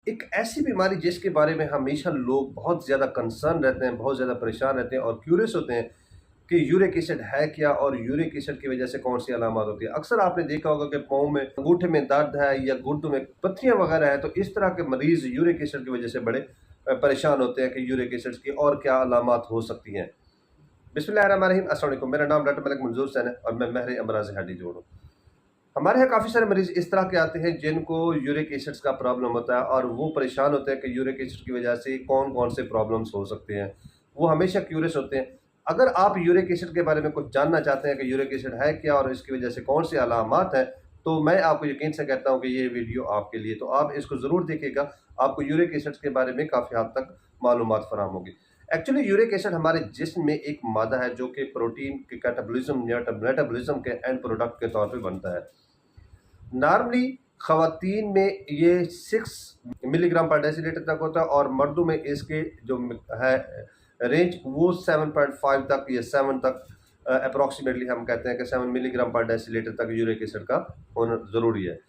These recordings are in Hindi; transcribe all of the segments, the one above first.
एक ऐसी बीमारी जिसके बारे में हमेशा लोग बहुत ज़्यादा कंसर्न रहते हैं, बहुत ज़्यादा परेशान रहते हैं और क्यूरियस होते हैं कि यूरिक एसिड है क्या और यूरिक एसिड की वजह से कौन-सी अलामत होती है। अक्सर आपने देखा होगा कि पाँव में, अंगूठे में दर्द है या गुर्दों में पत्थरियाँ वगैरह हैं, तो इस तरह के मरीज़ यूरिक एसिड की वजह से बड़े परेशान होते हैं कि यूरिक एसिड की और क्या अलामत हो सकती हैं। बिस्मिल्लाहिर्रहमानिर्रहीम, अस्सलाम वालेकुम। मेरा नाम डॉक्टर मलिक मंजूर हसैन है और मैं महरे अमराज़ हड्डी जोड़ हूँ। हमारे यहाँ काफ़ी सारे मरीज़ इस तरह के आते हैं जिनको यूरिक एसिड्स का प्रॉब्लम होता है और वो परेशान होते हैं कि यूरिक एसिड की वजह से कौन-कौन से प्रॉब्लम्स हो सकते हैं। वो हमेशा क्यूरियस होते हैं। अगर आप यूरिक एसिड के बारे में कुछ जानना चाहते हैं कि यूरिक एसिड है क्या और इसकी वजह से कौन-सी अलामत हैं, तो मैं आपको यकीन से कहता हूँ कि ये वीडियो आपके लिए। तो आप इसको ज़रूर देखिएगा, आपको यूरिक एसिड्स के बारे में काफ़ी हद तक मालूमात फराहम होगी। एक्चुअली यूरिक एसिड हमारे जिस्म में एक मादा है जो कि प्रोटीन के कैटाबॉलिज़्म या मेटाबॉलिज़्म के एंड प्रोडक्ट के तौर पे बनता है। नॉर्मली ख़वातीन में ये 6 मिलीग्राम पर डेसीलीटर तक होता है और मर्दों में इसके जो है रेंज वो 7.5 तक या 7 तक अप्रॉक्सीमेटली हम कहते हैं कि 7 मिलीग्राम पर डेसीलीटर तक यूरिक एसिड का होना ज़रूरी है।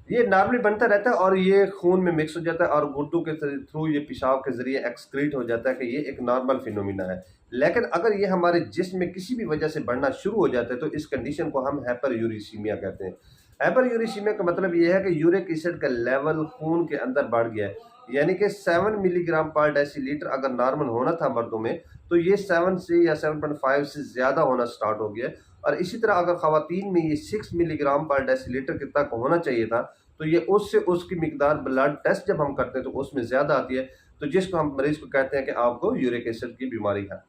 ये नॉर्मली बनता रहता है और ये खून में मिक्स हो जाता है और गुर्दों के थ्रू ये पेशाब के ज़रिए एक्सक्रीट हो जाता है कि ये एक नॉर्मल फिनोमिना है। लेकिन अगर ये हमारे जिस्म में किसी भी वजह से बढ़ना शुरू हो जाता है तो इस कंडीशन को हम हाइपरयूरिसीमिया कहते हैं। हाइपरयूरिसीमिया का मतलब ये है कि यूरिक एसिड का लेवल खून के अंदर बढ़ गया है। यानी कि 7 मिलीग्राम पर डेसीलीटर अगर नॉर्मल होना था मर्दों में, तो ये 7 से या 7.5 से ज़्यादा होना स्टार्ट हो गया है। और इसी तरह अगर ख़वातीन में ये 6 मिलीग्राम पर डेसीलीटर के तक होना चाहिए था, तो ये उससे उसकी मिकदार ब्लड टेस्ट जब हम करते हैं तो उसमें ज़्यादा आती है, तो जिसको हम मरीज़ को कहते हैं कि आपको यूरिक एसिड की बीमारी है।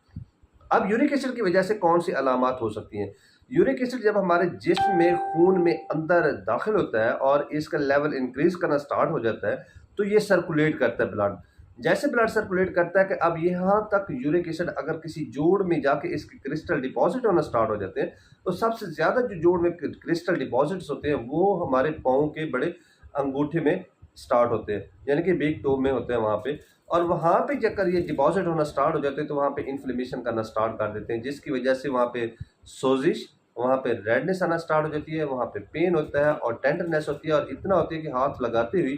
अब यूरिक एसिड की वजह से कौन सी अलामत हो सकती हैं? यूरिक एसिड जब हमारे जिस्म में खून में अंदर दाखिल होता है और इसका लेवल इंक्रीज करना स्टार्ट हो जाता है, तो ये सर्कुलेट करता है ब्लड। जैसे ब्लड सर्कुलेट करता है कि अब यहाँ तक यूरिक एसिड अगर किसी जोड़ में जाके इसके क्रिस्टल डिपॉजिट होना स्टार्ट हो जाते हैं, तो सबसे ज़्यादा जो जोड़ में क्रिस्टल डिपॉजिट्स होते हैं वो हमारे पाँव के बड़े अंगूठे में स्टार्ट होते हैं, यानी कि बिग टो में होते हैं वहाँ पे। और वहाँ पे जाकर ये डिपॉजिट होना स्टार्ट हो जाते हैं तो वहाँ पे इन्फ्लेमेशन करना स्टार्ट कर देते हैं, जिसकी वजह से वहाँ पे सोजिश, वहाँ पे रेडनेस आना स्टार्ट हो जाती है, वहाँ पे पेन होता है और टेंडरनेस होती है और इतना होती है कि हाथ लगाते हुए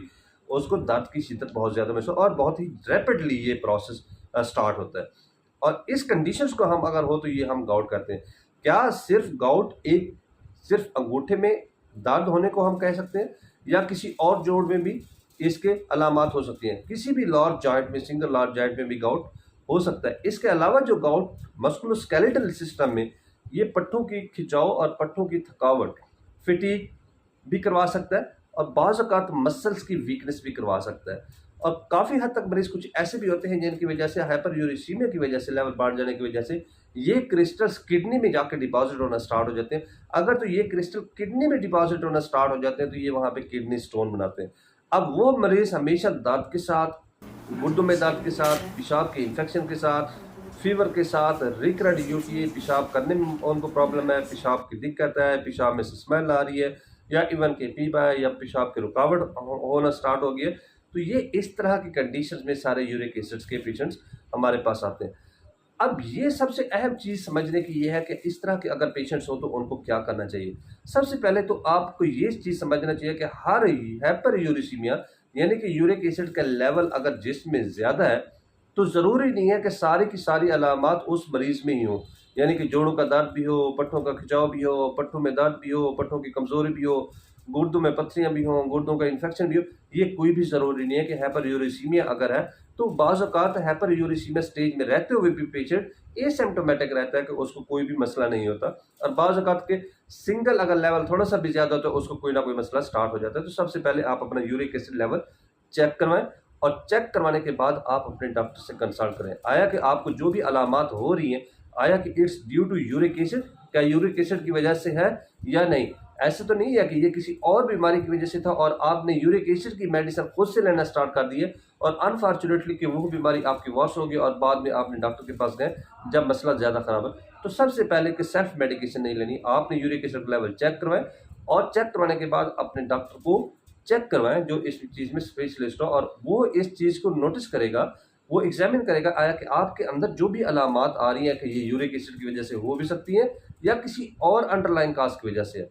उसको दर्द की शिद्दत बहुत ज़्यादा महसूस और बहुत ही रैपिडली ये प्रोसेस स्टार्ट होता है। और इस कंडीशंस को हम अगर हो तो ये हम गाउट करते हैं। क्या सिर्फ गाउट एक सिर्फ अंगूठे में दर्द होने को हम कह सकते हैं या किसी और जोड़ में भी इसके अलामत हो सकती हैं? किसी भी लार्ज जॉइंट में, सिंगल लार्ज जॉइंट में भी गाउट हो सकता है। इसके अलावा जो गाउट मस्कुलोस्केलेटल सिस्टम में ये पट्टों की खिंचाव और पट्टों की थकावट, फटीग भी करवा सकता है और बाज़ औक़ात मसल्स की वीकनेस भी करवा सकता है। और काफ़ी हद तक मरीज़ कुछ ऐसे भी होते हैं जिनकी वजह से हाइपरयूरिसीमिया की वजह से, लेवल बढ़ जाने की वजह से ये क्रिस्टल्स किडनी में जाके डिपॉज़िट होना स्टार्ट हो जाते हैं। अगर तो ये क्रिस्टल किडनी में डिपॉज़िट होना स्टार्ट हो जाते हैं तो ये वहाँ पे किडनी स्टोन बनाते हैं। अब वो मरीज़ हमेशा दर्द के साथ, गुर्दों में दर्द के साथ, पेशाब के इन्फेक्शन के साथ, फ़ीवर के साथ, रिकरेंट यूटीआई, पेशाब करने में उनको प्रॉब्लम है, पेशाब की दिक्कत है, पेशाब में से स्मेल आ रही है या इवन के पीपा है या पेशाब की रुकावट होना स्टार्ट हो गई है, तो ये इस तरह की कंडीशंस में सारे यूरिक एसिड्स के पेशेंट्स हमारे पास आते हैं। अब ये सबसे अहम चीज़ समझने की ये है कि इस तरह के अगर पेशेंट्स हो तो उनको क्या करना चाहिए। सबसे पहले तो आपको ये चीज़ समझना चाहिए कि हर हाइपरयूरिसीमिया यानी कि यूरिक एसिड का लेवल अगर जिस्म में ज़्यादा है, तो ज़रूरी नहीं है कि सारी की सारी अलामत उस मरीज़ में ही हो। यानी कि जोड़ों का दर्द भी हो, पट्टों का खिंचाव भी हो, पट्टों में दर्द भी हो, पट्टों की कमज़ोरी भी हो, गुर्दों में पथरियाँ भी हों, गुर्दों का इन्फेक्शन भी हो, ये कोई भी ज़रूरी नहीं है कि हाइपरयूरिसीमिया अगर है, तो बाज़ औक़ात हाइपरयूरिसीमिया स्टेज में रहते हुए भी पेशेंट एसिम्प्टोमेटिक रहता है कि उसको कोई भी मसला नहीं होता और बाज़ औक़ात के सिंगल अगर लेवल थोड़ा-सा भी ज़्यादा होता है, उसको कोई ना कोई मसला स्टार्ट हो जाता है। तो सबसे पहले आप अपना यूरिक एसिड लेवल चेक करवाएँ और चेक करवाने के बाद आप अपने डॉक्टर से कंसल्ट करें। आया कि आपको जो भी अलामत हो रही हैं, आया कि it's due to uric acid, क्या यूरिक एसिड की वजह से है या नहीं? ऐसा तो नहीं है कि ये किसी और बीमारी की वजह से था और आपने यूरिक एसिड की मेडिसिन खुद से लेना स्टार्ट कर दी है और अनफॉर्चुनेटली कि वो बीमारी आपकी वॉश हो गई और बाद में आपने डॉक्टर के पास गए जब मसला ज़्यादा ख़राब है। तो सबसे पहले कि सेल्फ मेडिकेशन नहीं लेनी, आपने यूरिक एसिड लेवल चेक करवाएँ और चेक करवाने के बाद अपने डॉक्टर को चेक करवाएँ जो इस चीज़ में स्पेशलिस्ट हो और वो इस चीज़ को नोटिस करेगा, वो एग्ज़ामिन करेगा आया कि आपके अंदर जो भी अलामत आ रही हैं कि ये यूरिक एसिड की वजह से हो भी सकती हैं या किसी और अंडरलाइन कॉज़ की वजह से है।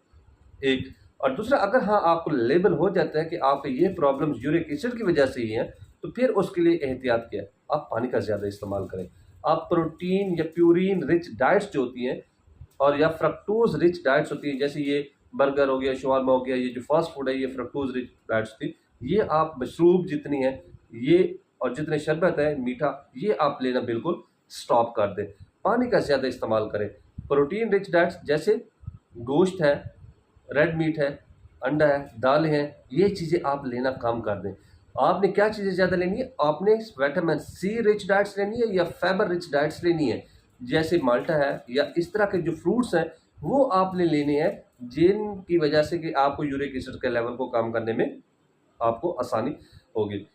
एक और दूसरा, अगर हाँ आपको लेबल हो जाता है कि आपको ये प्रॉब्लम यूरिक एसिड की वजह से ही है, तो फिर उसके लिए एहतियात क्या है, आप पानी का ज़्यादा इस्तेमाल करें। आप प्रोटीन या प्यूरिन रिच डाइट्स जो होती हैं और या फ्रक्टोज रिच डाइट्स होती हैं, जैसे ये बर्गर हो गया, शवारमा हो गया, ये जो फास्ट फूड है ये फ्रक्टोज रिच डाइट्स थी, ये आप मशरूब जितनी है ये और जितने शरबत है मीठा, ये आप लेना बिल्कुल स्टॉप कर दें। पानी का ज़्यादा इस्तेमाल करें। प्रोटीन रिच डाइट्स जैसे गोश्त है, रेड मीट है, अंडा है, दालें हैं, ये चीज़ें आप लेना कम कर दें। आपने क्या चीज़ें ज़्यादा लेनी है, आपने विटामिन सी रिच डाइट्स लेनी है या फाइबर रिच डाइट्स लेनी है, जैसे माल्टा है या इस तरह के जो फ्रूट्स हैं वो आपने लेने हैं, जिनकी वजह से कि आपको यूरिक एसिड के लेवल को कम करने में आपको आसानी होगी।